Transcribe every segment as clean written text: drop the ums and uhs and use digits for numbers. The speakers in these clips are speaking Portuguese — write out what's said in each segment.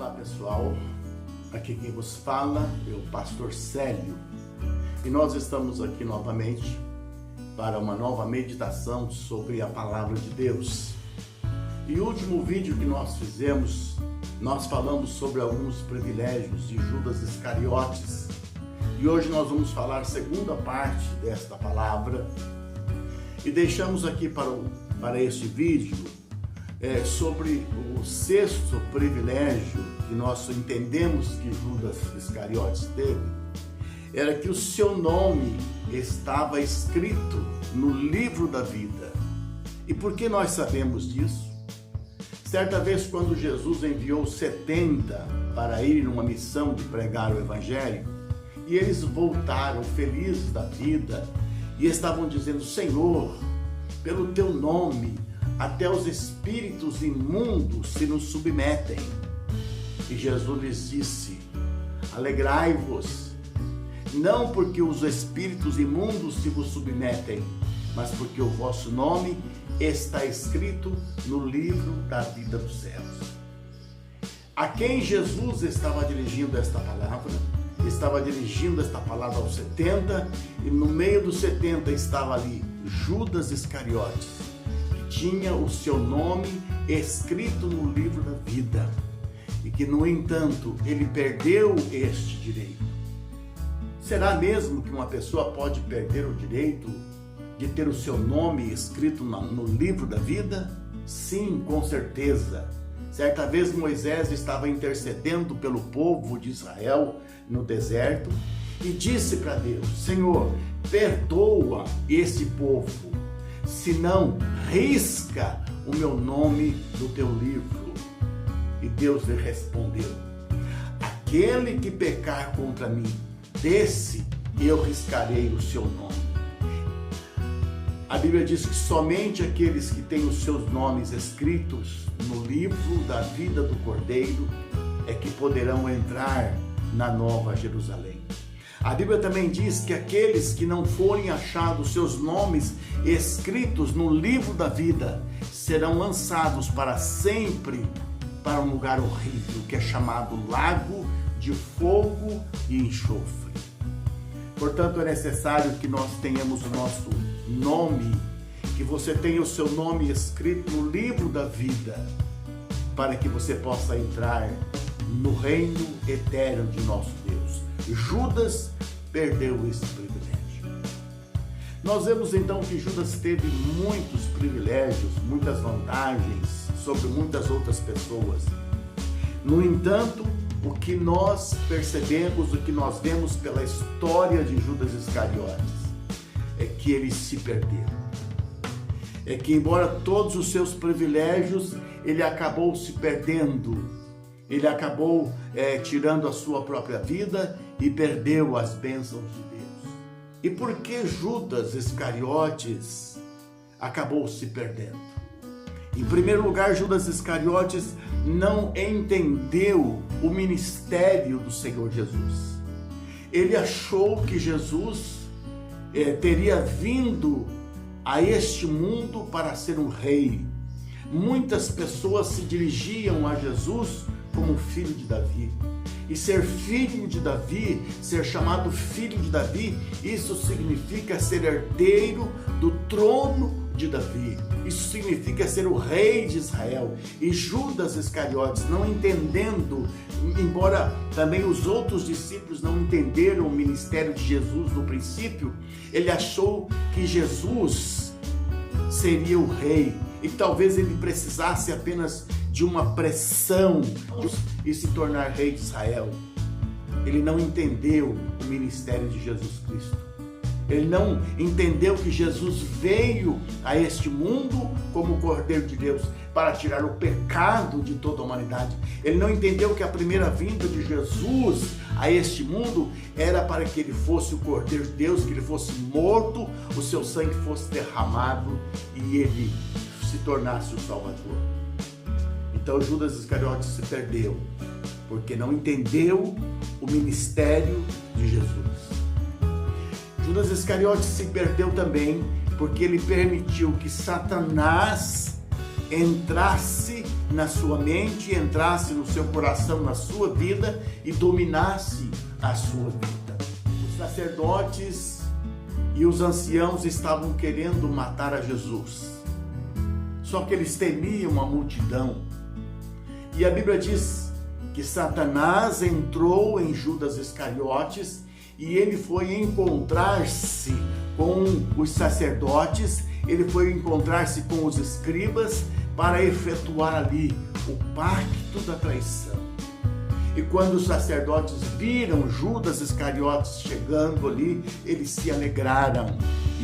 Olá pessoal, aqui quem vos fala é o pastor Célio e nós estamos aqui novamente para uma nova meditação sobre a palavra de Deus. E o último vídeo que nós fizemos, nós falamos sobre alguns privilégios de Judas Iscariotes e hoje nós vamos falar a segunda parte desta palavra e deixamos aqui para este vídeo sobre o sexto privilégio que nós entendemos que Judas Iscariotes teve, era que o seu nome estava escrito no livro da vida. E por que nós sabemos disso? Certa vez, quando Jesus enviou 70 para ir numa missão de pregar o Evangelho, e eles voltaram felizes da vida e estavam dizendo: Senhor, pelo teu nome, até os espíritos imundos se nos submetem. E Jesus lhes disse: alegrai-vos, não porque os espíritos imundos se vos submetem, mas porque o vosso nome está escrito no livro da vida dos céus. A quem Jesus estava dirigindo esta palavra? Estava dirigindo esta palavra aos 70, e no meio dos 70 estava ali Judas Iscariotes, tinha o seu nome escrito no livro da vida e que, no entanto, ele perdeu este direito. Será mesmo que uma pessoa pode perder o direito de ter o seu nome escrito no livro da vida? Sim, com certeza. Certa vez Moisés estava intercedendo pelo povo de Israel no deserto e disse para Deus: Senhor, perdoa esse povo, senão risca o meu nome do teu livro. E Deus lhe respondeu: aquele que pecar contra mim, desse eu riscarei o seu nome. A Bíblia diz que somente aqueles que têm os seus nomes escritos no livro da vida do Cordeiro é que poderão entrar na Nova Jerusalém. A Bíblia também diz que aqueles que não forem achados seus nomes escritos no livro da vida serão lançados para sempre para um lugar horrível que é chamado lago de fogo e enxofre. Portanto, é necessário que nós tenhamos o nosso nome, que você tenha o seu nome escrito no livro da vida, para que você possa entrar no reino eterno de nosso Deus. Judas perdeu esse privilégio. Nós vemos então que Judas teve muitos privilégios, muitas vantagens sobre muitas outras pessoas. No entanto, o que nós percebemos, o que nós vemos pela história de Judas Iscariotes, é que ele se perdeu. É que, embora todos os seus privilégios, ele acabou se perdendo. Ele acabou tirando a sua própria vida e perdeu as bênçãos de Deus. E por que Judas Iscariotes acabou se perdendo? Em primeiro lugar, Judas Iscariotes não entendeu o ministério do Senhor Jesus. Ele achou que Jesus teria vindo a este mundo para ser um rei. Muitas pessoas se dirigiam a Jesus como filho de Davi. E ser filho de Davi, ser chamado filho de Davi, isso significa ser herdeiro do trono de Davi. Isso significa ser o rei de Israel. E Judas Iscariotes, não entendendo, embora também os outros discípulos não entenderam o ministério de Jesus no princípio, ele achou que Jesus seria o rei e talvez ele precisasse apenas de uma pressão e se tornar rei de Israel. Ele não entendeu o ministério de Jesus Cristo. Ele não entendeu que Jesus veio a este mundo como o Cordeiro de Deus para tirar o pecado de toda a humanidade. Ele não entendeu que a primeira vinda de Jesus a este mundo era para que ele fosse o Cordeiro de Deus, que ele fosse morto, o seu sangue fosse derramado e ele se tornasse o Salvador. Então Judas Iscariotes se perdeu, porque não entendeu o ministério de Jesus. Judas Iscariotes se perdeu também porque ele permitiu que Satanás entrasse na sua mente, entrasse no seu coração, na sua vida e dominasse a sua vida. Os sacerdotes e os anciãos estavam querendo matar a Jesus, só que eles temiam a multidão. E a Bíblia diz que Satanás entrou em Judas Iscariotes e ele foi encontrar-se com os sacerdotes, ele foi encontrar-se com os escribas para efetuar ali o pacto da traição. E quando os sacerdotes viram Judas Iscariotes chegando ali, eles se alegraram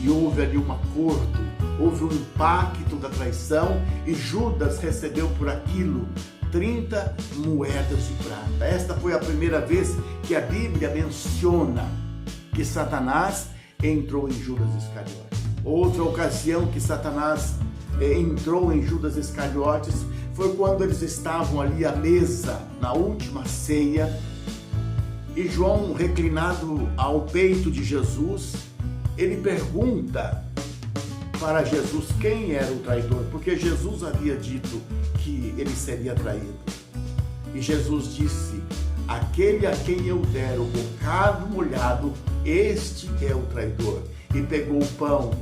e houve ali um acordo, houve um pacto da traição e Judas recebeu por aquilo 30 moedas de prata. Esta foi a primeira vez que a Bíblia menciona que Satanás entrou em Judas Iscariotes. Outra ocasião que Satanás entrou em Judas Iscariotes foi quando eles estavam ali à mesa, na última ceia, e João, reclinado ao peito de Jesus, ele pergunta para Jesus quem era o traidor, porque Jesus havia dito que ele seria traído. E Jesus disse: aquele a quem eu der o bocado molhado, este é o traidor. E pegou o pão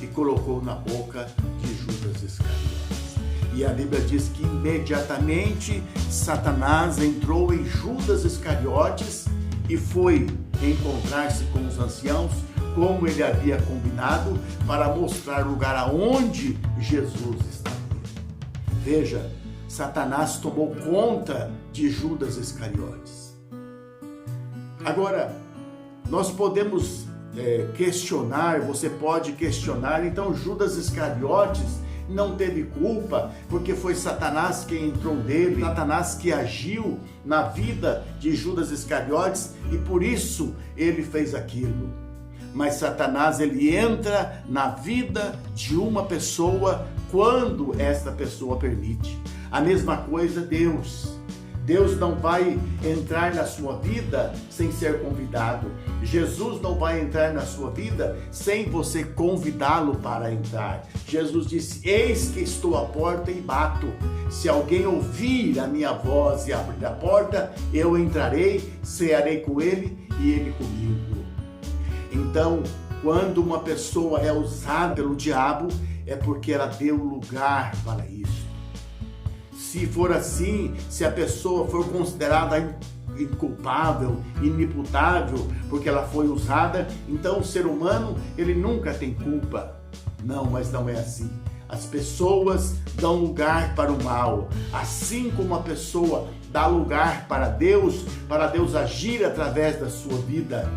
e colocou na boca de Judas Iscariotes. E a Bíblia diz que imediatamente Satanás entrou em Judas Iscariotes e foi encontrar-se com os anciãos, como ele havia combinado, para mostrar o lugar aonde Jesus estava. Veja, Satanás tomou conta de Judas Iscariotes. Agora, nós podemos questionar, você pode questionar, então Judas Iscariotes não teve culpa, porque foi Satanás quem entrou nele, Satanás que agiu na vida de Judas Iscariotes e por isso ele fez aquilo. Mas Satanás, ele entra na vida de uma pessoa quando esta pessoa permite. A mesma coisa Deus. Deus não vai entrar na sua vida sem ser convidado. Jesus não vai entrar na sua vida sem você convidá-lo para entrar. Jesus disse: eis que estou à porta e bato. Se alguém ouvir a minha voz e abrir a porta, eu entrarei, cearei com ele e ele comigo. Então, quando uma pessoa é usada pelo diabo, é porque ela deu lugar para isso. Se for assim, se a pessoa for considerada inculpável, inimputável, porque ela foi usada, então o ser humano, ele nunca tem culpa. Não, mas não é assim. As pessoas dão lugar para o mal, assim como a pessoa dá lugar para Deus agir através da sua vida.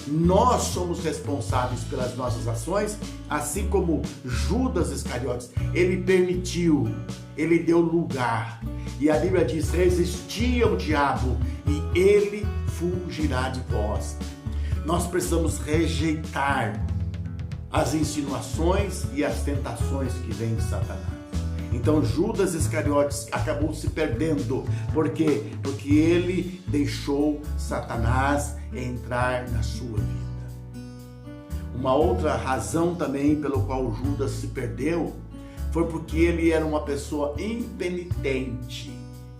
Nós somos responsáveis pelas nossas ações, assim como Judas Iscariotes. Ele permitiu, ele deu lugar. E a Bíblia diz: resisti ao diabo e ele fugirá de vós. Nós precisamos rejeitar as insinuações e as tentações que vêm de Satanás. Então Judas Iscariotes acabou se perdendo. Por quê? Porque ele deixou Satanás entrar na sua vida. Uma outra razão também pelo qual Judas se perdeu foi porque ele era uma pessoa impenitente.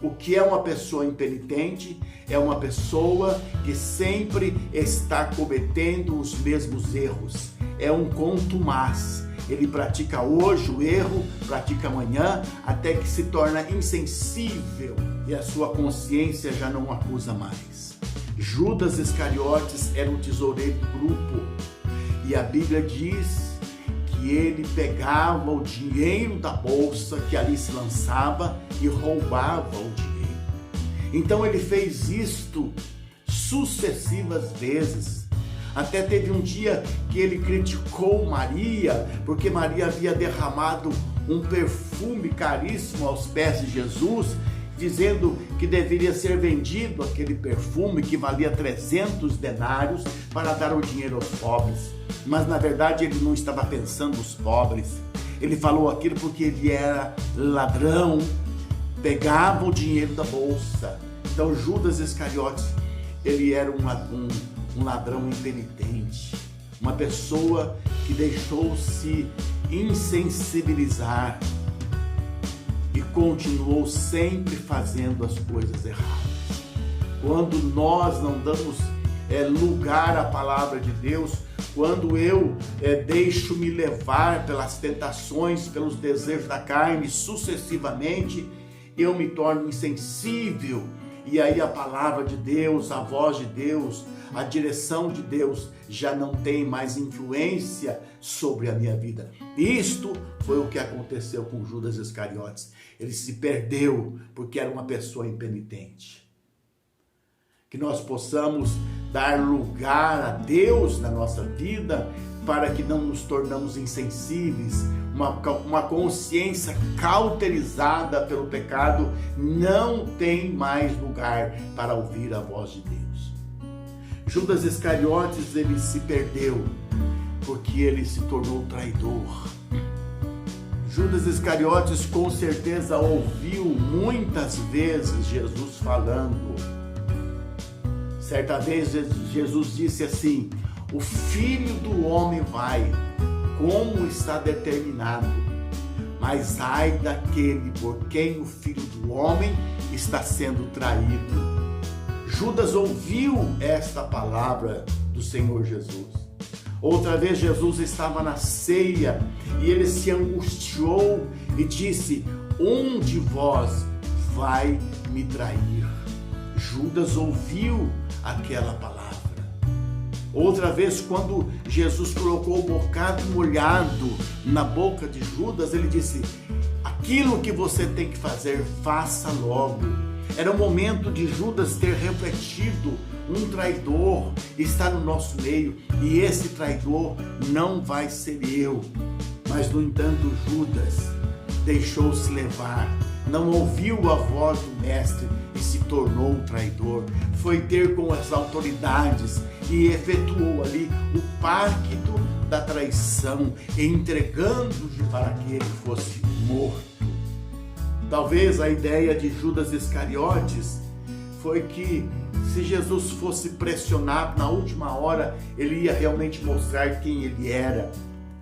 O que é uma pessoa impenitente? É uma pessoa que sempre está cometendo os mesmos erros. É um contumaz. Ele pratica hoje o erro, pratica amanhã, até que se torna insensível e a sua consciência já não o acusa mais. Judas Iscariotes era o tesoureiro do grupo e a Bíblia diz que ele pegava o dinheiro da bolsa que ali se lançava e roubava o dinheiro. Então ele fez isto sucessivas vezes. Até teve um dia que ele criticou Maria, porque Maria havia derramado um perfume caríssimo aos pés de Jesus, dizendo que deveria ser vendido aquele perfume que valia 300 denários para dar o dinheiro aos pobres. Mas na verdade ele não estava pensando nos pobres. Ele falou aquilo porque ele era ladrão, pegava o dinheiro da bolsa. Então Judas Iscariotes, ele era um ladrão impenitente, uma pessoa que deixou-se insensibilizar. e continuou sempre fazendo as coisas erradas. Quando nós não damos lugar à palavra de Deus, quando eu deixo-me levar pelas tentações, pelos desejos da carne, sucessivamente, eu me torno insensível, e aí a palavra de Deus, a voz de Deus, a direção de Deus já não tem mais influência sobre a minha vida. Isto foi o que aconteceu com Judas Iscariotes. Ele se perdeu porque era uma pessoa impenitente. Que nós possamos dar lugar a Deus na nossa vida para que não nos tornamos insensíveis. Uma consciência cauterizada pelo pecado não tem mais lugar para ouvir a voz de Deus. Judas Iscariotes, ele se perdeu porque ele se tornou traidor. Judas Iscariotes com certeza ouviu muitas vezes Jesus falando. Certa vez Jesus disse assim: o Filho do Homem vai, como está determinado, mas ai daquele por quem o Filho do Homem está sendo traído. Judas ouviu esta palavra do Senhor Jesus. Outra vez Jesus estava na ceia e ele se angustiou e disse: um de vós vai me trair. Judas ouviu aquela palavra. Outra vez, quando Jesus colocou o bocado molhado na boca de Judas, ele disse: aquilo que você tem que fazer, faça logo. Era o momento de Judas ter refletido: um traidor está no nosso meio e esse traidor não vai ser eu. Mas, no entanto, Judas deixou-se levar, não ouviu a voz do mestre e se tornou um traidor. Foi ter com as autoridades e efetuou ali o pacto da traição, entregando-se para que ele fosse morto. Talvez a ideia de Judas Iscariotes foi que, se Jesus fosse pressionado na última hora, ele ia realmente mostrar quem ele era,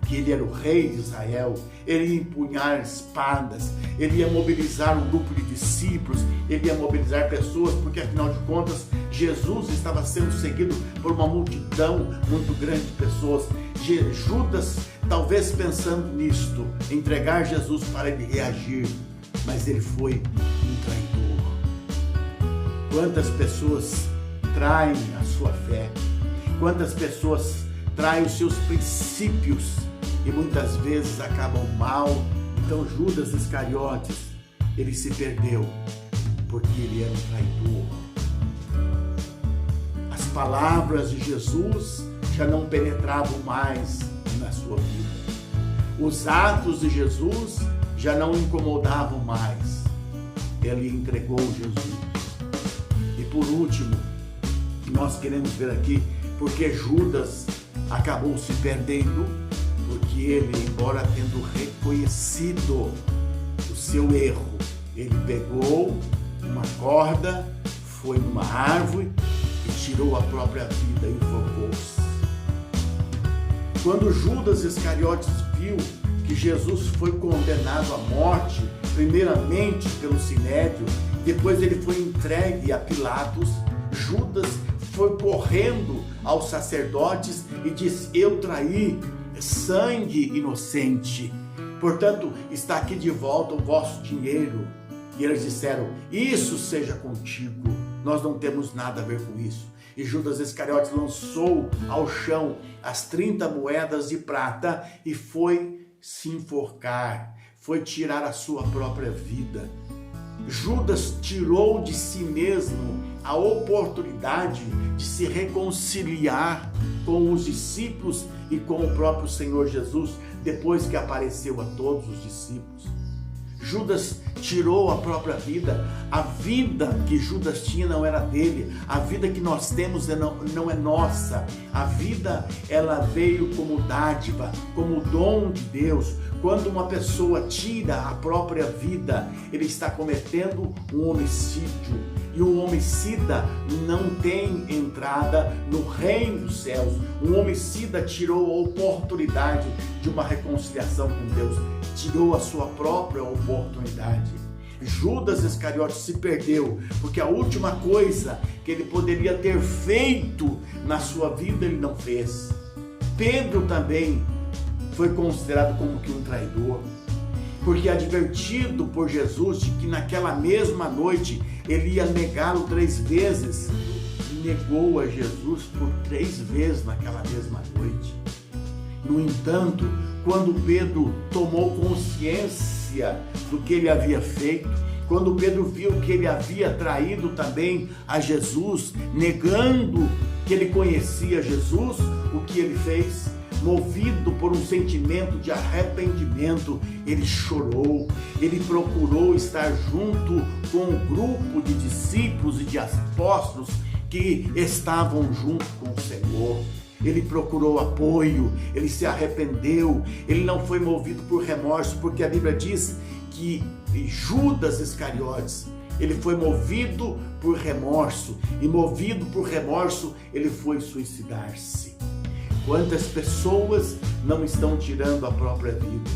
que ele era o rei de Israel. Ele ia empunhar espadas, ele ia mobilizar um grupo de discípulos, ele ia mobilizar pessoas, porque afinal de contas Jesus estava sendo seguido por uma multidão muito grande de pessoas. Judas, talvez pensando nisto, entregar Jesus para ele reagir, mas ele foi um traidor. Quantas pessoas traem a sua fé, quantas pessoas traem os seus princípios e muitas vezes acabam mal. Então Judas Iscariotes, ele se perdeu porque ele era um traidor. As palavras de Jesus já não penetravam mais na sua vida. Os atos de Jesus já não incomodavam mais. Ele entregou Jesus. E por último, nós queremos ver aqui porque Judas acabou se perdendo, porque ele, embora tendo reconhecido o seu erro, ele pegou uma corda, foi numa árvore e tirou a própria vida e enforcou-se. Quando Judas Iscariotes viu que Jesus foi condenado à morte, primeiramente pelo Sinédrio, depois ele foi entregue a Pilatos, Judas foi correndo aos sacerdotes e disse: eu traí sangue inocente, portanto está aqui de volta o vosso dinheiro. E eles disseram: isso seja contigo, nós não temos nada a ver com isso. E Judas Iscariotes lançou ao chão as 30 moedas de prata e foi se enforcar, foi tirar a sua própria vida. Judas tirou de si mesmo a oportunidade de se reconciliar com os discípulos e com o próprio Senhor Jesus, depois que apareceu a todos os discípulos. Judas tirou a própria vida. A vida que Judas tinha não era dele. A vida que nós temos não é nossa. A vida, ela veio como dádiva, como dom de Deus. Quando uma pessoa tira a própria vida, ele está cometendo um homicídio. E um homicida não tem entrada no reino dos céus. Um homicida tirou a oportunidade de uma reconciliação com Deus, tirou a sua própria oportunidade. Judas Iscariotes se perdeu, porque a última coisa que ele poderia ter feito na sua vida, ele não fez. Pedro também foi considerado como que um traidor, porque advertido por Jesus de que naquela mesma noite ele ia negá-lo 3 vezes, negou a Jesus por 3 vezes naquela mesma noite. No entanto, quando Pedro tomou consciência do que ele havia feito, quando Pedro viu que ele havia traído também a Jesus, negando que ele conhecia Jesus, o que ele fez? Movido por um sentimento de arrependimento, ele chorou, ele procurou estar junto com um grupo de discípulos e de apóstolos que estavam junto com o Senhor. Ele procurou apoio, ele se arrependeu, ele não foi movido por remorso, porque a Bíblia diz que Judas Iscariotes, ele foi movido por remorso, e movido por remorso, ele foi suicidar-se. Quantas pessoas não estão tirando a própria vida?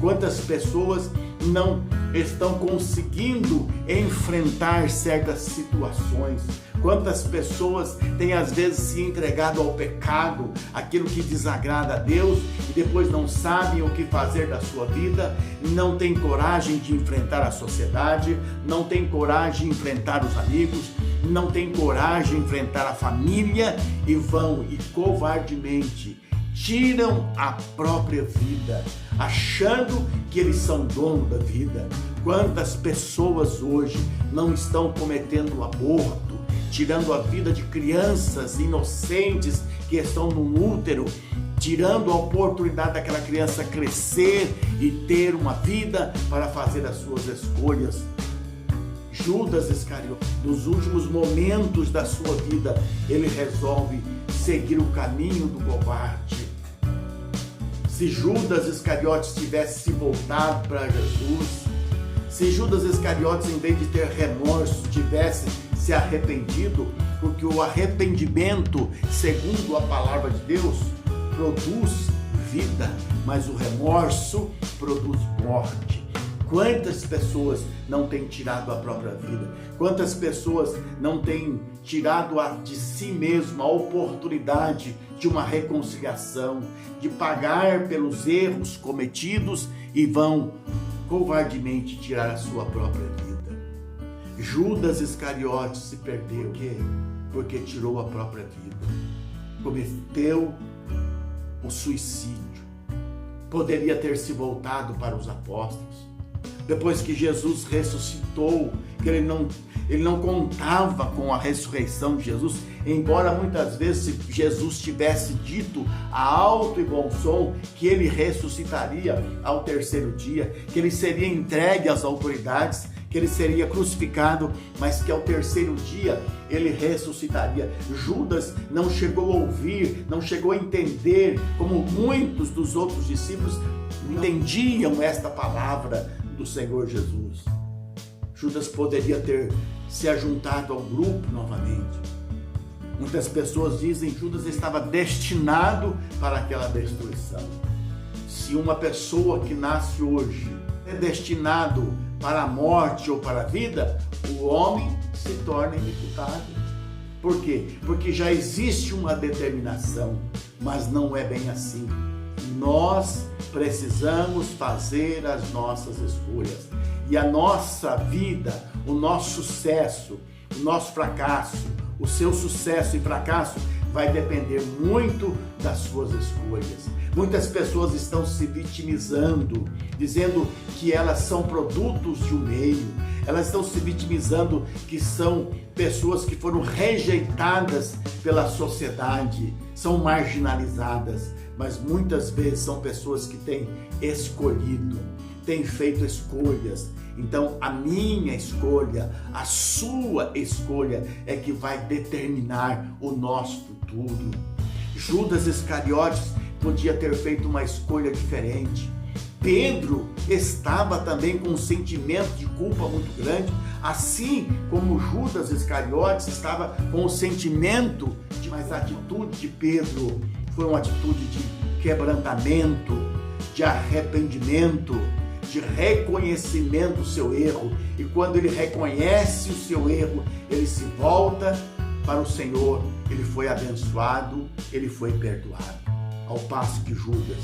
Quantas pessoas não estão conseguindo enfrentar certas situações? Quantas pessoas têm às vezes se entregado ao pecado, aquilo que desagrada a Deus, e depois não sabem o que fazer da sua vida, não têm coragem de enfrentar a sociedade, não têm coragem de enfrentar os amigos, não têm coragem de enfrentar a família, e vão e covardemente tiram a própria vida, achando que eles são dono da vida. Quantas pessoas hoje não estão cometendo aborto, tirando a vida de crianças inocentes que estão no útero, tirando a oportunidade daquela criança crescer e ter uma vida para fazer as suas escolhas. Judas Iscariotes, nos últimos momentos da sua vida, ele resolve seguir o caminho do covarde. Se Judas Iscariotes tivesse se voltado para Jesus, se Judas Iscariotes, em vez de ter remorso, tivesse se arrependido, porque o arrependimento, segundo a palavra de Deus, produz vida, mas o remorso produz morte. Quantas pessoas não têm tirado a própria vida? Quantas pessoas não têm tirado de si mesmo a oportunidade de uma reconciliação, de pagar pelos erros cometidos, e vão covardemente tirar a sua própria vida? Judas Iscariotes se perdeu. Por quê? Porque tirou a própria vida. Cometeu o suicídio. Poderia ter se voltado para os apóstolos. Depois que Jesus ressuscitou, que ele não contava com a ressurreição de Jesus, embora muitas vezes Jesus tivesse dito a alto e bom som que ele ressuscitaria ao 3º dia, que ele seria entregue às autoridades, que ele seria crucificado, mas que ao 3º dia ele ressuscitaria. Judas não chegou a ouvir, não chegou a entender, como muitos dos outros discípulos entendiam esta palavra do Senhor Jesus. Judas poderia ter se ajuntado ao grupo novamente. Muitas pessoas dizem que Judas estava destinado para aquela destruição. Se uma pessoa que nasce hoje é destinado para a morte ou para a vida, o homem se torna inimputável. Por quê? Porque já existe uma determinação, mas não é bem assim. Nós precisamos fazer as nossas escolhas. E a nossa vida, o nosso sucesso, o nosso fracasso, o seu sucesso e fracasso vai depender muito das suas escolhas. Muitas pessoas estão se vitimizando, dizendo que elas são produtos de um meio. Elas estão se vitimizando que são pessoas que foram rejeitadas pela sociedade, são marginalizadas. Mas muitas vezes são pessoas que têm escolhido, têm feito escolhas. Então a minha escolha, a sua escolha é que vai determinar o nosso futuro. Judas Iscariotes podia ter feito uma escolha diferente. Pedro estava também com um sentimento de culpa muito grande, assim como Judas Iscariotes estava com o sentimento mas a atitude de Pedro foi uma atitude de quebrantamento, de arrependimento, de reconhecimento do seu erro. E quando ele reconhece o seu erro, ele se volta para o Senhor, ele foi abençoado, ele foi perdoado. Ao passo que Judas,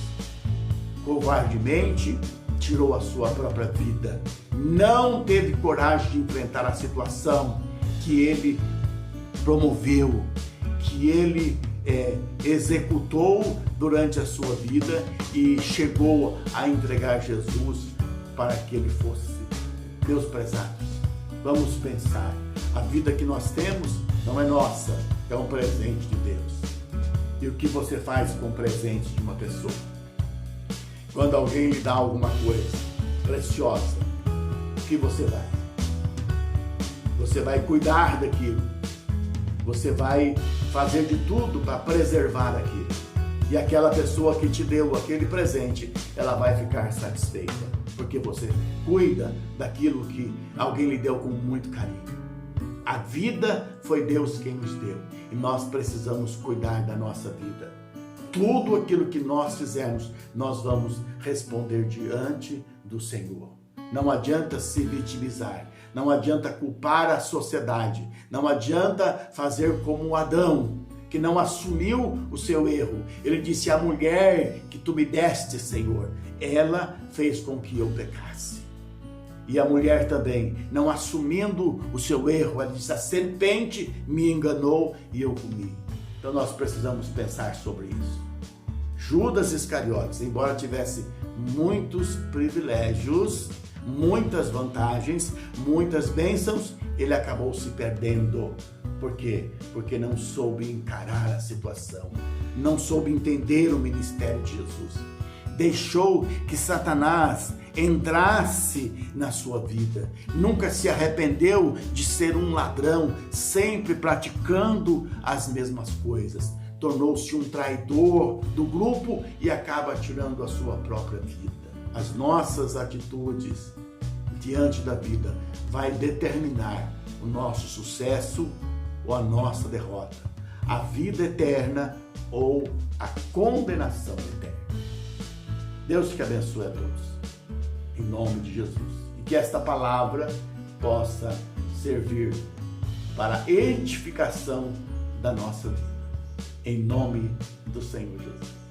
covardemente, tirou a sua própria vida. Não teve coragem de enfrentar a situação que ele promoveu, que ele executou durante a sua vida e chegou a entregar Jesus para que ele fosse. Meus prezados, vamos pensar. A vida que nós temos não é nossa, é um presente de Deus. E o que você faz com o presente de uma pessoa? Quando alguém lhe dá alguma coisa preciosa, o que você vai? Você vai cuidar daquilo. Você vai fazer de tudo para preservar aquilo. E aquela pessoa que te deu aquele presente, ela vai ficar satisfeita, porque você cuida daquilo que alguém lhe deu com muito carinho. A vida foi Deus quem nos deu e nós precisamos cuidar da nossa vida. Tudo aquilo que nós fizermos, nós vamos responder diante do Senhor. Não adianta se vitimizar, não adianta culpar a sociedade, não adianta fazer como Adão, que não assumiu o seu erro. Ele disse: a mulher que tu me deste, Senhor, ela fez com que eu pecasse. E a mulher também, não assumindo o seu erro, ela disse: a serpente me enganou e eu comi. Então nós precisamos pensar sobre isso. Judas Iscariotes, embora tivesse muitos privilégios, muitas vantagens, muitas bênçãos, ele acabou se perdendo. Por quê? Porque não soube encarar a situação, não soube entender o ministério de Jesus. Deixou que Satanás entrasse na sua vida. Nunca se arrependeu de ser um ladrão, sempre praticando as mesmas coisas. Tornou-se um traidor do grupo e acaba tirando a sua própria vida. As nossas atitudes diante da vida vai determinar o nosso sucesso ou a nossa derrota, a vida eterna ou a condenação eterna. Deus te abençoe a todos, em nome de Jesus, e que esta palavra possa servir para a edificação da nossa vida, em nome do Senhor Jesus.